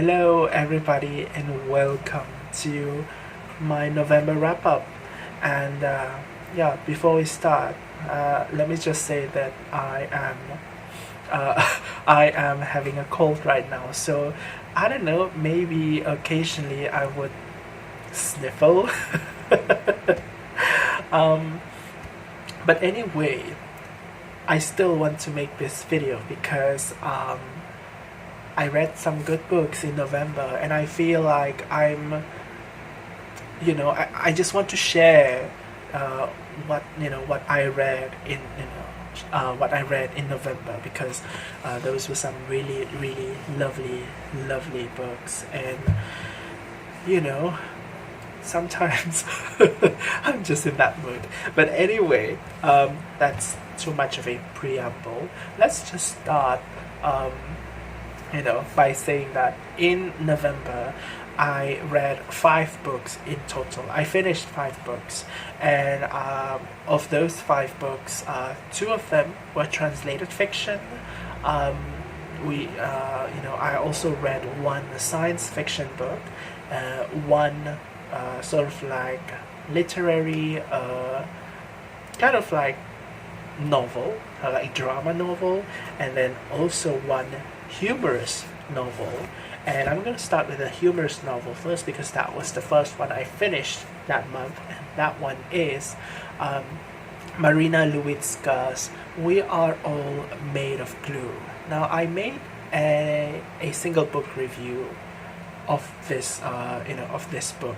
Hello, everybody, and welcome to my November wrap up. And before we start, let me just say that I am having a cold right now. So I don't know. Maybe occasionally I would sniffle. um, but anyway, I still want to make this video because I read some good books in November, and I feel like I just want to share what I read in November, because those were some really really lovely books. And sometimes I'm just in that mood. But anyway, that's too much of a preamble. Let's just start by saying that in November I read 5 books in total. I finished 5 books, and of those 5 books, 2 of them were translated fiction. I also read one science fiction book, one sort of like literary, kind of like novel, like drama novel, and then also one humorous novel. And I'm going to start with a humorous novel first, because that was the first one I finished that month, and that one is Marina Lewycka's We Are All Made of Glue. Now, I made a single book review of this book,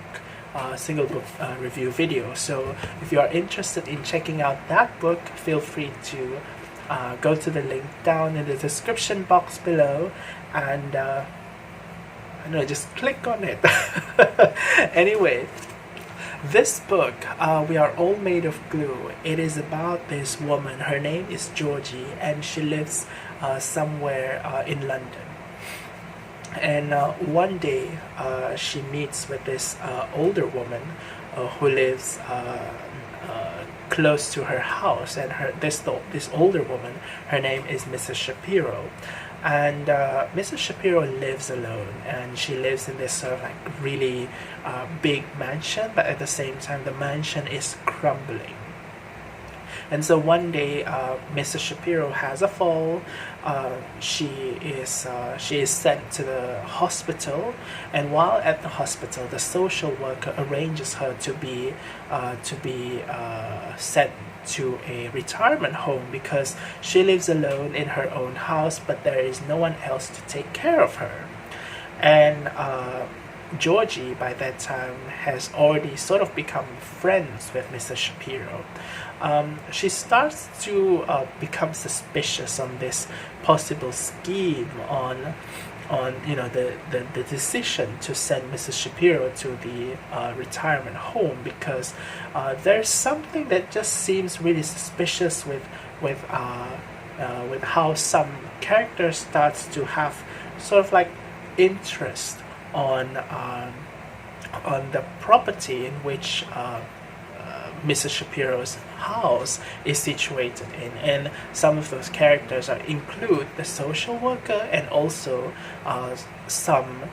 single book review video. So if you are interested in checking out that book, feel free to go to the link down in the description box below, and just click on it. Anyway, this book, We Are All Made of Glue, it is about this woman. Her name is Georgie, and she lives somewhere in London. And one day she meets with this older woman who lives close to her house, and this older woman, her name is Mrs. Shapiro. And Mrs. Shapiro lives alone, and she lives in this sort of like really big mansion, but at the same time the mansion is crumbling. And so one day, Mrs. Shapiro has a fall. She is sent to the hospital, and while at the hospital, the social worker arranges her to be sent to a retirement home, because she lives alone in her own house, but there is no one else to take care of her. And Georgie, by that time, has already sort of become friends with Mrs. Shapiro. She starts to become suspicious on this possible scheme on the decision to send Mrs. Shapiro to the retirement home, because there's something that just seems really suspicious with how some characters starts to have sort of like interest on the property in which Mrs. Shapiro's house is situated in. And some of those characters include the social worker, and also some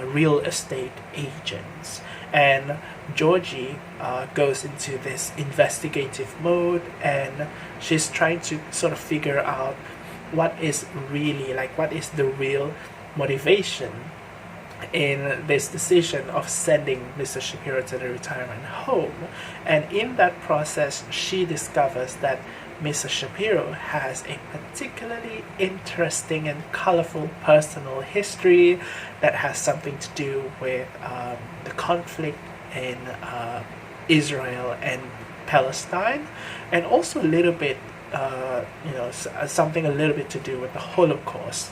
real estate agents. And Georgie goes into this investigative mode, and she's trying to sort of figure out what is the real motivation in this decision of sending Mr. Shapiro to the retirement home. And in that process, she discovers that Mr. Shapiro has a particularly interesting and colorful personal history that has something to do with the conflict in Israel and Palestine, and also a little bit something a little bit to do with the Holocaust.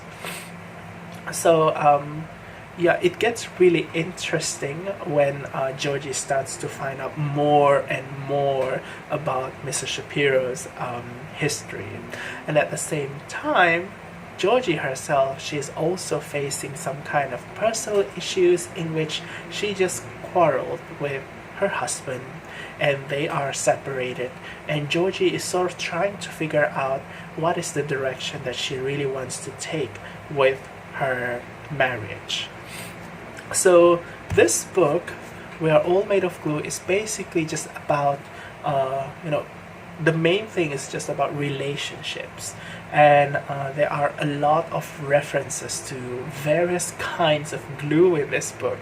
So it gets really interesting when Georgie starts to find out more and more about Mrs. Shapiro's history. And at the same time, Georgie herself, she is also facing some kind of personal issues in which she just quarreled with her husband, and they are separated. And Georgie is sort of trying to figure out what is the direction that she really wants to take with her marriage. So this book, We Are All Made of Glue, is basically just about, the main thing is just about relationships. And there are a lot of references to various kinds of glue in this book.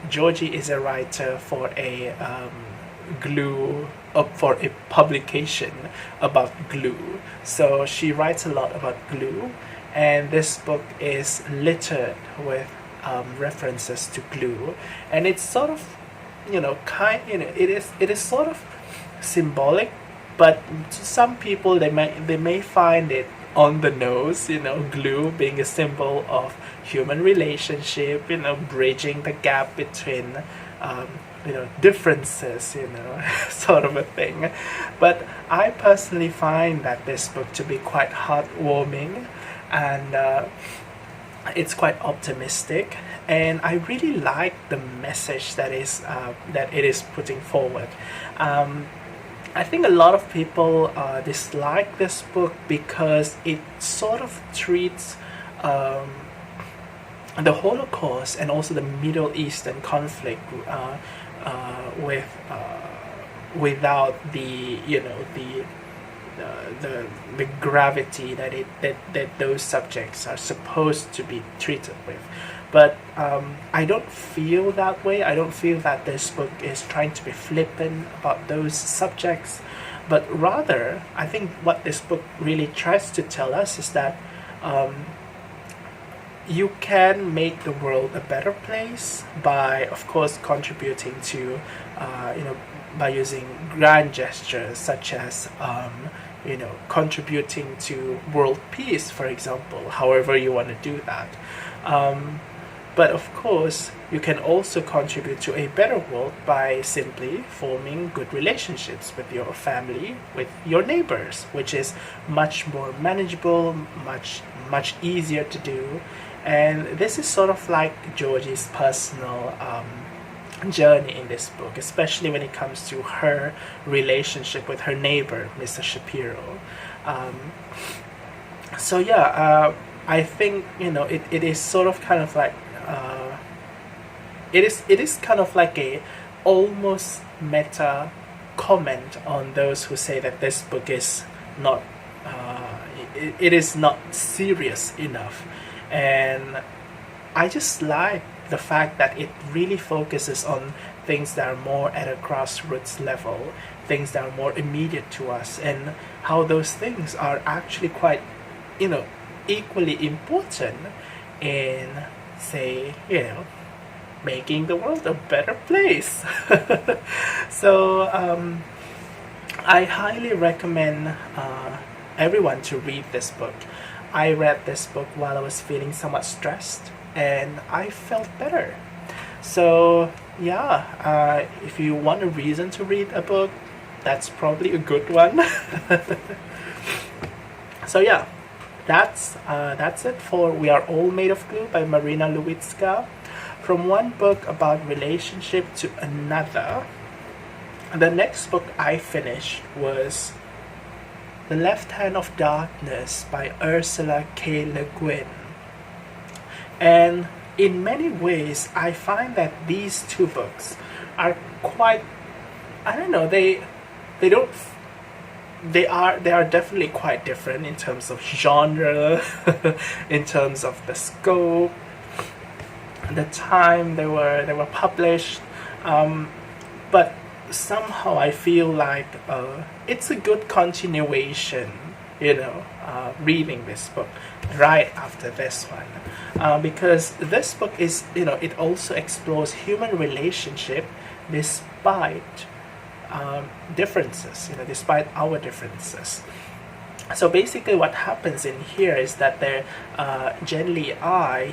Georgie is a writer for a for a publication about glue. So she writes a lot about glue, and this book is littered with references to glue, and it's sort of, it is sort of symbolic, but to some people they may find it on the nose, glue being a symbol of human relationship, bridging the gap between differences, sort of a thing. But I personally find that this book to be quite heartwarming, and it's quite optimistic, and I really like the message that it is putting forward. I think a lot of people dislike this book because it sort of treats the Holocaust and also the Middle Eastern conflict without the the gravity that those subjects are supposed to be treated with. But I don't feel that way. I don't feel that this book is trying to be flippant about those subjects, but rather I think what this book really tries to tell us is that you can make the world a better place by, of course, contributing to, by using grand gestures such as, contributing to world peace, for example, however you want to do that. But of course, you can also contribute to a better world by simply forming good relationships with your family, with your neighbors, which is much more manageable, much easier to do. And this is sort of like Georgie's personal journey in this book, especially when it comes to her relationship with her neighbor, Mr. Shapiro. I think it is sort of kind of like it is kind of like a almost meta comment on those who say that this book is not it is not serious enough. And I just like the fact that it really focuses on things that are more at a grassroots level, things that are more immediate to us, and how those things are actually quite, equally important in, say, making the world a better place. So I highly recommend everyone to read this book. I read this book while I was feeling somewhat stressed, and I felt better. So yeah, if you want a reason to read a book, that's probably a good one. So yeah, that's it for We Are All Made of Glue by Marina Lewycka. From one book about relationship to another, the next book I finished was The Left Hand of Darkness by Ursula K. Le Guin. And in many ways, I find that these two books are quite, they are definitely quite different in terms of genre, in terms of the scope, the time they were published, but somehow I feel like it's a good continuation, reading this book right after this one, because this book is, it also explores human relationship despite differences, despite our differences. So basically what happens in here is that generally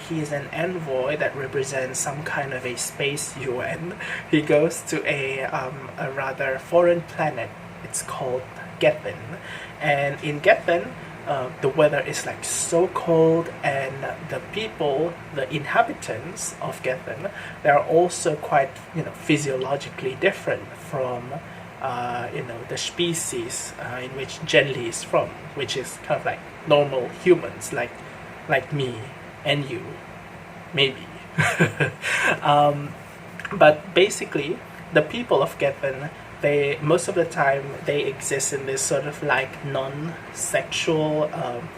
he is an envoy that represents some kind of a space UN. He goes to a rather foreign planet. It's called Gethin. And in Gethin, the weather is like so cold, and the people, the inhabitants of Gethin, they are also quite, physiologically different from the species in which Genli is from, which is kind of like normal humans, like me and you, maybe. But basically, the people of Geffen, they most of the time they exist in this sort of like non-sexual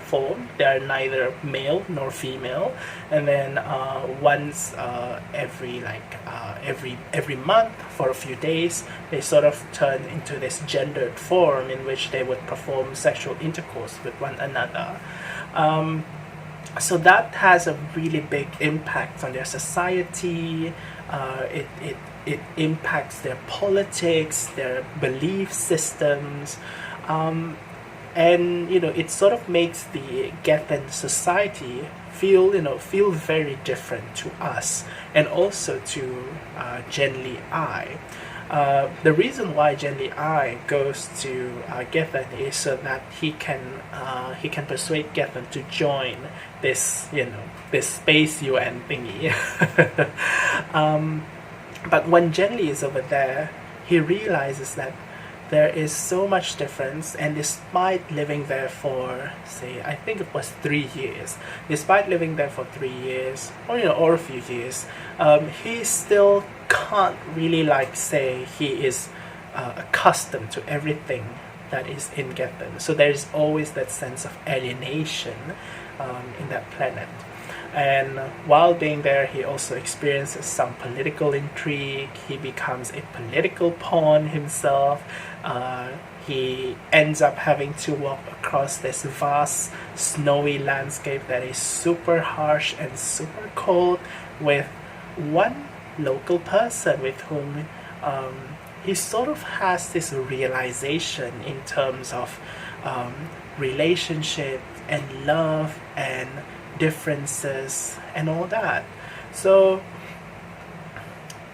form. They are neither male nor female, and then once every month for a few days, they sort of turn into this gendered form in which they would perform sexual intercourse with one another. So that has a really big impact on their society. It impacts their politics, their belief systems, and it sort of makes the Geffen society feel very different to us, and also to Genli I. The reason why Genli I goes to Geffen is so that he can persuade Geffen to join this space UN thingy. But when Genli is over there, he realizes that there is so much difference, and despite living there for, say, I think it was 3 years, despite living there for 3 years, or a few years, he still can't really say he is accustomed to everything that is in Geffen. So there is always that sense of alienation in that planet. And while being there, he also experiences some political intrigue. He becomes a political pawn himself. He ends up having to walk across this vast, snowy landscape that is super harsh and super cold, with one local person with whom he sort of has this realization in terms of relationship and love and differences and all that. So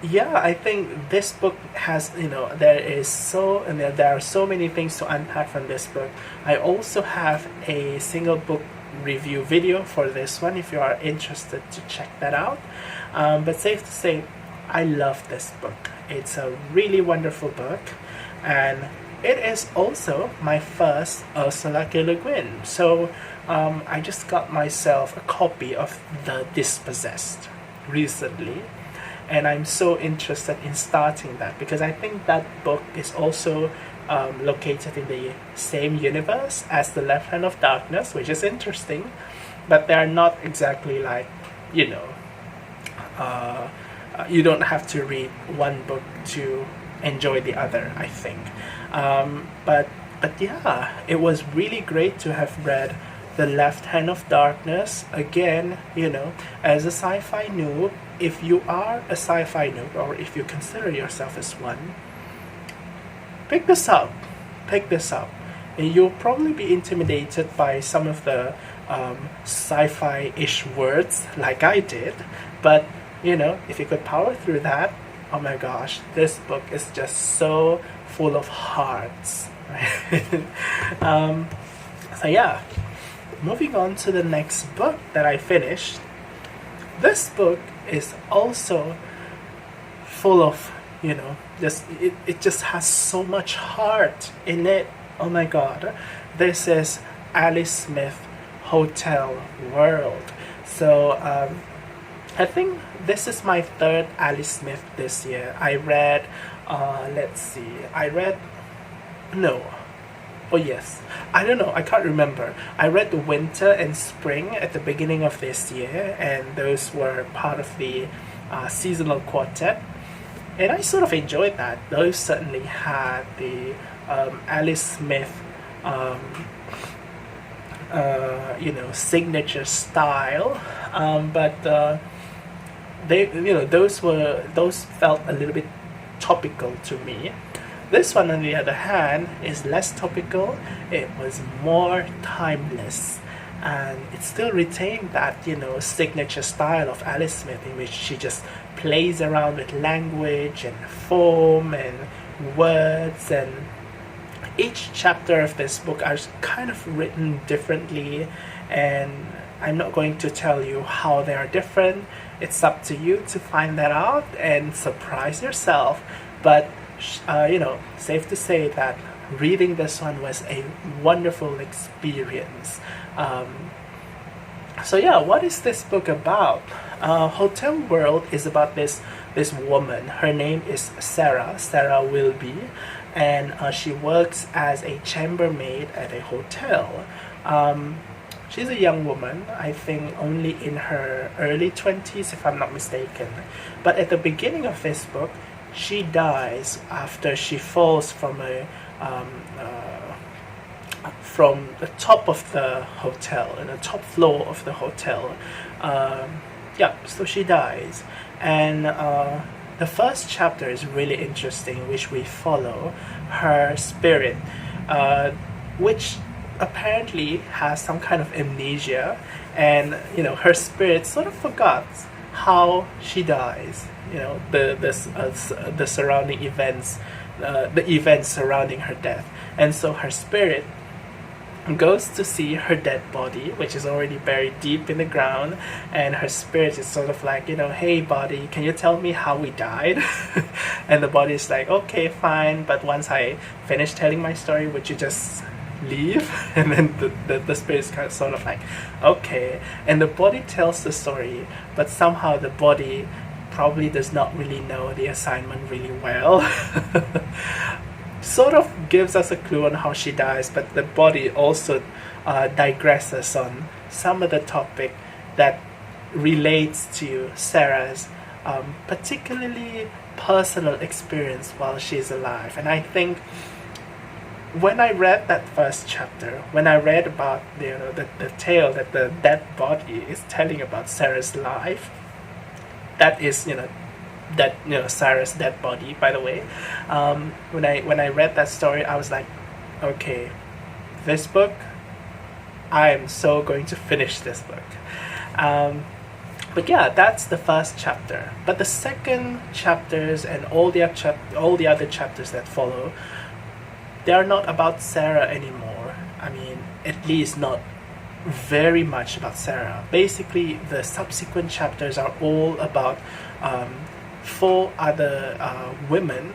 yeah, I think this book has, there are so many things to unpack from this book. I also have a single book review video for this one if you are interested to check that out. But safe to say, I love this book. It's a really wonderful book, and it is also my first Ursula K. Le Guin. So I just got myself a copy of The Dispossessed recently, and I'm so interested in starting that because I think that book is also located in the same universe as The Left Hand of Darkness, which is interesting, but they're not exactly you don't have to read one book to enjoy the other, I think. But yeah, it was really great to have read The Left Hand of Darkness again. As a sci-fi noob, if you are a sci-fi noob, or if you consider yourself as one, pick this up. And you'll probably be intimidated by some of the sci-fi-ish words like I did, but if you could power through that, oh my gosh, this book is just so full of hearts. So yeah, moving on to the next book that I finished. This book is also full of, it just has so much heart in it. Oh my god. This is Alice Smith, Hotel World. So I think this is my third Alice Smith this year. I read, I don't know, I can't remember. I read The Winter and Spring at the beginning of this year, and those were part of the seasonal quartet. And I sort of enjoyed that. Those certainly had the Alice Smith, signature style, but those felt a little bit topical to me. This one, on the other hand, is less topical. It was more timeless, and it still retained that signature style of Alice Smith, in which she just plays around with language and form and words, and each chapter of this book are kind of written differently, and I'm not going to tell you how they are different. It's up to you to find that out and surprise yourself. But safe to say that reading this one was a wonderful experience. So yeah, what is this book about? Hotel World is about this woman. Her name is Sara Wilby, and she works as a chambermaid at a hotel. She's a young woman, I think only in her early 20s, if I'm not mistaken. But at the beginning of this book, she dies after she falls from the top of the hotel, in the top floor of the hotel. So she dies. And the first chapter is really interesting, which we follow her spirit, which apparently has some kind of amnesia, and her spirit sort of forgot how she dies. The surrounding events, the events surrounding her death, and so her spirit goes to see her dead body, which is already buried deep in the ground, and her spirit is sort of like, hey body, can you tell me how we died? And the body is like, okay, fine, but once I finish telling my story, would you just leave? And then the spirit is kind of sort of like, okay. And the body tells the story, but somehow the body probably does not really know the assignment really well. Sort of gives us a clue on how she dies, but the body also digresses on some of the topic that relates to Sarah's particularly personal experience while she's alive. And I think when I read that first chapter, when I read about the tale that the dead body is telling about Sarah's life, that is Sarah's dead body, by the way. When I read that story, I was like, okay, this book, I am so going to finish this book. But yeah, that's the first chapter. But the second chapters and all the other chapters that follow, they are not about Sarah anymore. I mean, at least not very much about Sarah. Basically, the subsequent chapters are all about 4 other women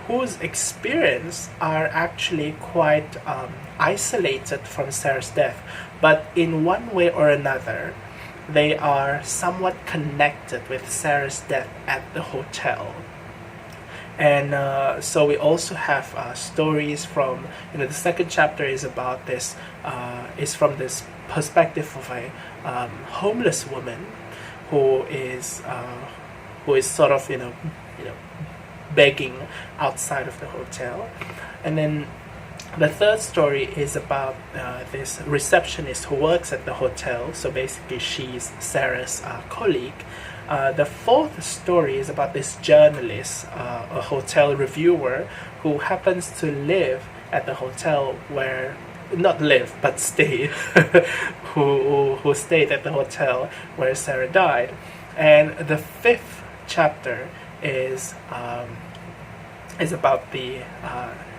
whose experience are actually quite isolated from Sarah's death, but in one way or another, they are somewhat connected with Sarah's death at the hotel. And so we also have stories from, the second chapter is about this, is from this perspective of a homeless woman who is sort of, begging outside of the hotel. And then the third story is about this receptionist who works at the hotel. So basically she's Sarah's colleague. The fourth story is about this journalist, a hotel reviewer, who happens to live at the hotel where, not live, but stay, who stayed at the hotel where Sarah died. And the fifth chapter is about the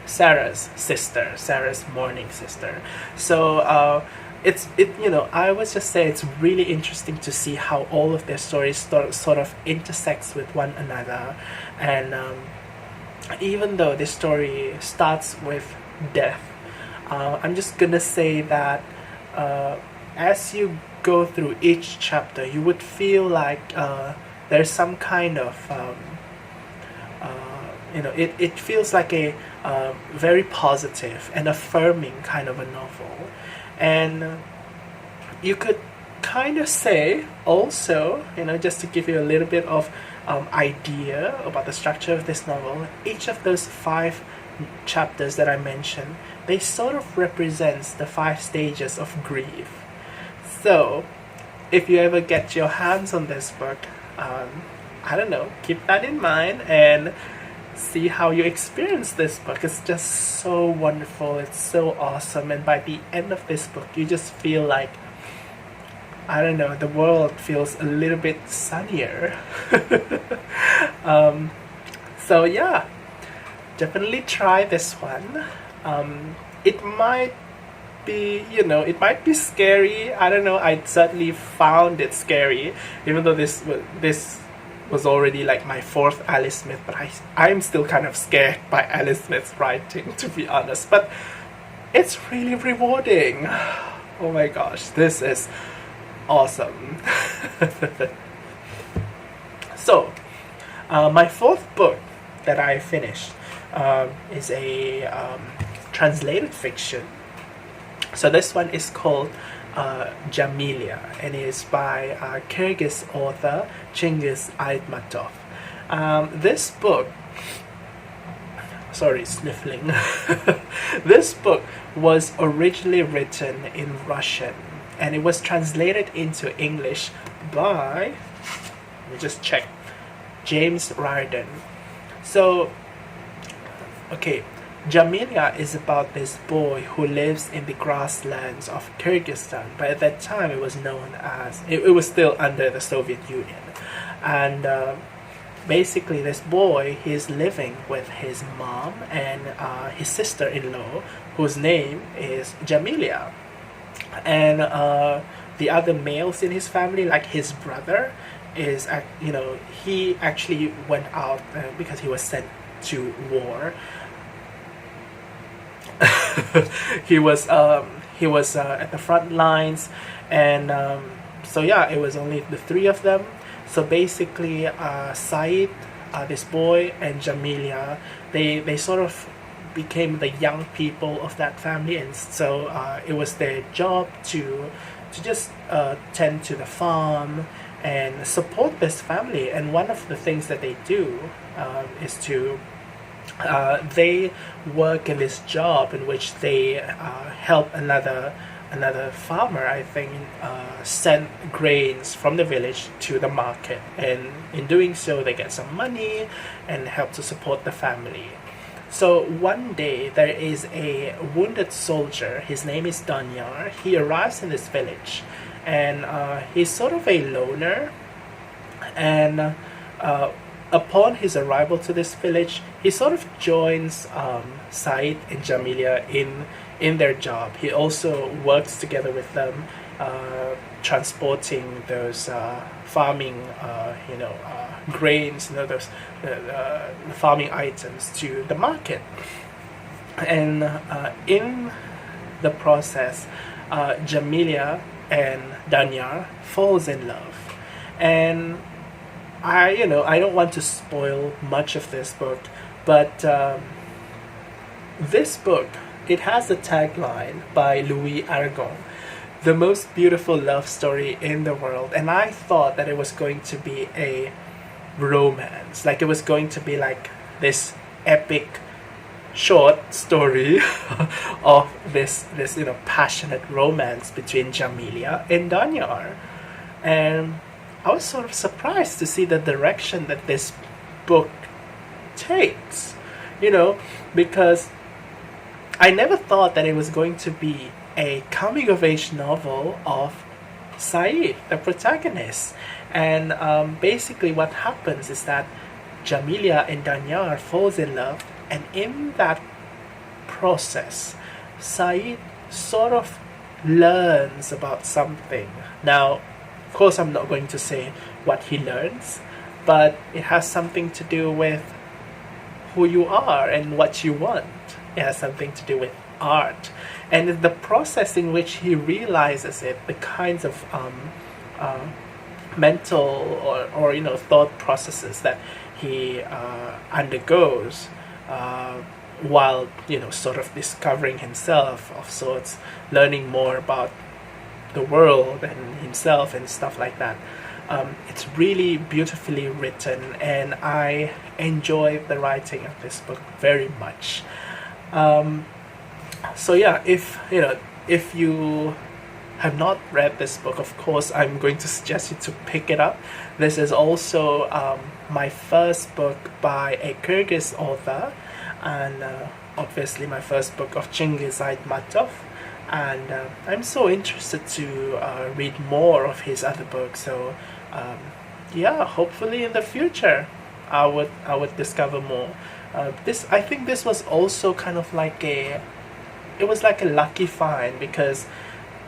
Sarah's sister, Sarah's mourning sister. So I would just say it's really interesting to see how all of their stories sort of intersects with one another. And even though this story starts with death, I'm just gonna say that as you go through each chapter, you would feel like there's some kind of it feels like a very positive and affirming kind of a novel. And you could kind of say also, just to give you a little bit of idea about the structure of this novel, each of those 5 chapters that I mentioned, they sort of represents the 5 stages of grief. So if you ever get your hands on this book, I don't know, keep that in mind and see how you experience this book. It's just so wonderful, it's so awesome, and by the end of this book you just feel like, I don't know, the world feels a little bit sunnier. So yeah, definitely try this one. It might be, it might be scary. I don't know, I certainly found it scary, even though this was already like my 4th Alice Smith, but I'm still kind of scared by Alice Smith's writing, to be honest. But it's really rewarding. Oh my gosh, this is awesome. So, my fourth book that I finished is a translated fiction. So this one is called Jamilia, and it is by Kyrgyz author Chingiz Aitmatov. This book, sorry, sniffling. This book was originally written in Russian, and it was translated into English by, let me just check, James Riordan. So, okay, Jamilia is about this boy who lives in the grasslands of Kyrgyzstan, but at that time it was known as, it was still under the Soviet Union. And basically this boy, he's living with his mom and his sister-in-law, whose name is Jamilia. And the other males in his family, like his brother, is, he actually went out because he was sent to war. he was at the front lines, and so yeah, it was only the three of them. So basically, Seit, this boy, and Jamilia, they sort of became the young people of that family, and so it was their job to just tend to the farm and support this family. And one of the things that they do is to they work in this job in which they help another farmer, I think, send grains from the village to the market, and in doing so they get some money and help to support the family. So one day there is a wounded soldier, his name is Danyar. He arrives in this village, and he's sort of a loner, and upon his arrival to this village, he sort of joins Seit and Jamilia in their job. He also works together with them, transporting those farming, grains, those the farming items to the market. And in the process, Jamilia and Danyar falls in love, and I don't want to spoil much of this book, but this book, it has a tagline by Lewycka, the most beautiful love story in the world. And I thought that it was going to be a romance, like it was going to be like this epic short story of this passionate romance between Jamilia and Danyar. And I was sort of surprised to see the direction that this book takes, because I never thought that it was going to be a coming-of-age novel of Seit, the protagonist. And basically what happens is that Jamilia and Danyar falls in love, and in that process, Seit sort of learns about something. Now, of course, I'm not going to say what he learns, but it has something to do with who you are and what you want. It has something to do with art. And the process in which he realizes it, the kinds of mental or thought processes that he undergoes while sort of discovering himself, of sorts, learning more about the world and himself and stuff like that. It's really beautifully written, and I enjoy the writing of this book very much. So yeah, if you have not read this book, of course I'm going to suggest you to pick it up. This is also my first book by a Kyrgyz author, and obviously my first book of Chingiz Aitmatov. And I'm so interested to read more of his other books. So yeah, hopefully in the future I would discover more. I think this was also kind of like a lucky find, because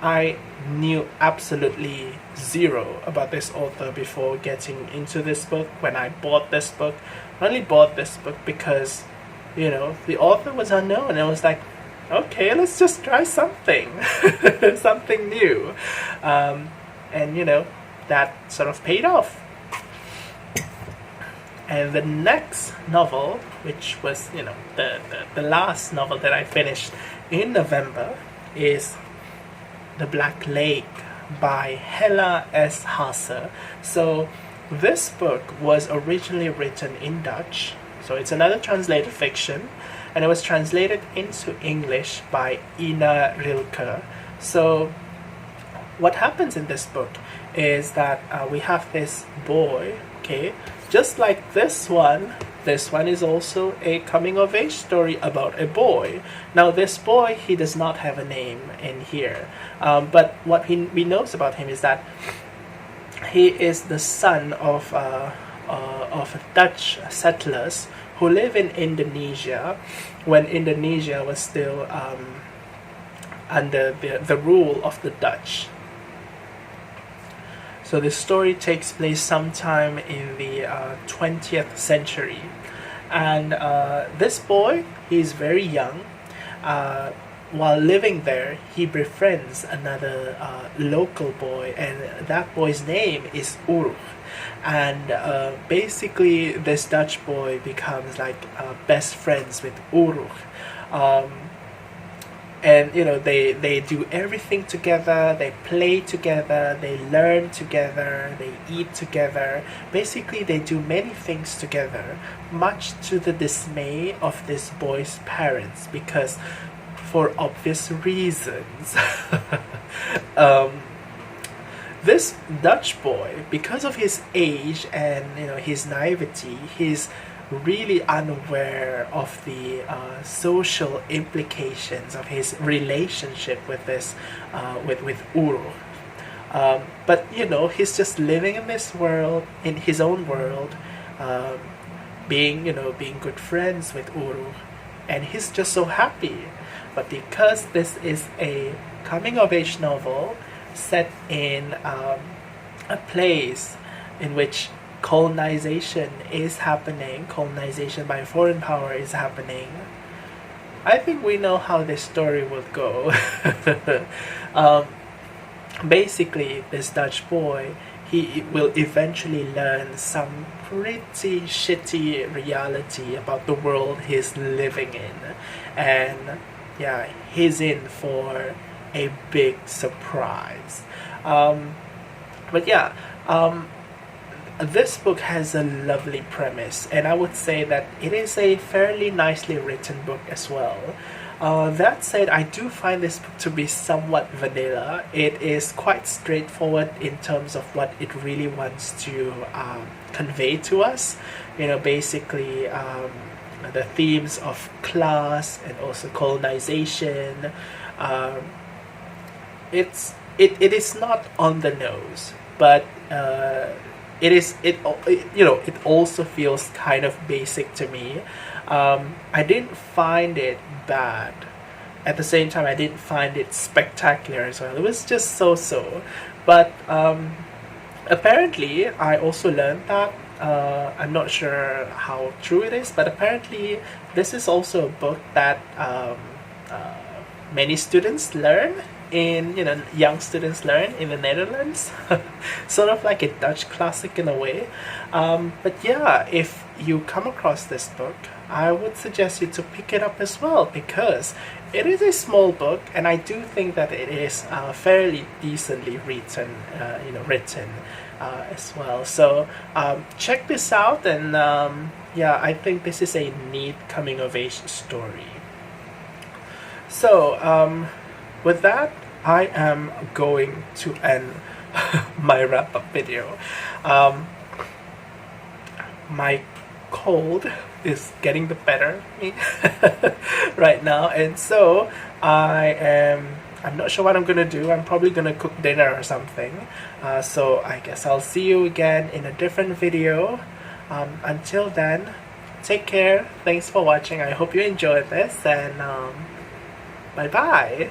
I knew absolutely zero about this author before getting into this book. When I bought this book, I only bought this book because the author was unknown, and I was like, okay, let's just try something something new. and that sort of paid off. And the next novel, which was the last novel that I finished in November, is The Black Lake by Hella S. Haasse. So this book was originally written in Dutch, so it's another translated fiction, and it was translated into English by Rilke. So what happens in this book is that we have this boy, okay, just like this one. This one is also a coming-of-age story about a boy. Now this boy, he does not have a name in here, but what we knows about him is that he is the son of Dutch settlers who live in Indonesia when Indonesia was still under the rule of the Dutch. So this story takes place sometime in the 20th century. And this boy, he's very young. While living there, he befriends another local boy, and that boy's name is Uruk. And basically, this Dutch boy becomes like best friends with Uruk. And they do everything together, they play together, they learn together, they eat together. Basically, they do many things together, much to the dismay of this boy's parents, because for obvious reasons. This Dutch boy, because of his age and his naivety, he's really unaware of the social implications of his relationship with this with Uru. But he's just living in this world, in his own world, being good friends with Uru, and he's just so happy. But because this is a coming of age novel set in a place in which colonization is happening, colonization by foreign power is happening, I think we know how this story will go. Basically, this Dutch boy, he will eventually learn some pretty shitty reality about the world he's living in, and yeah, he's in for a big surprise. But yeah, this book has a lovely premise, and I would say that it is a fairly nicely written book as well. That said, I do find this book to be somewhat vanilla. It is quite straightforward in terms of what it really wants to convey to us. Basically the themes of class and also colonization. It is not on the nose, but it also feels kind of basic to me. I didn't find it bad. At the same time, I didn't find it spectacular as well. It was just so. But apparently, I also learned that, I'm not sure how true it is, but apparently this is also a book that many students learn in, young students learn in the Netherlands. Sort of like a Dutch classic in a way. But yeah, if you come across this book, I would suggest you to pick it up as well, because it is a small book, and I do think that it is fairly decently written, as well. So check this out, and yeah, I think this is a neat coming of age story. So with that, I am going to end my wrap-up video. My cold is getting the better of me right now, and so I'm not sure what I'm gonna do. I'm probably gonna cook dinner or something. So I guess I'll see you again in a different video. Until then, take care. Thanks for watching. I hope you enjoyed this, and bye bye.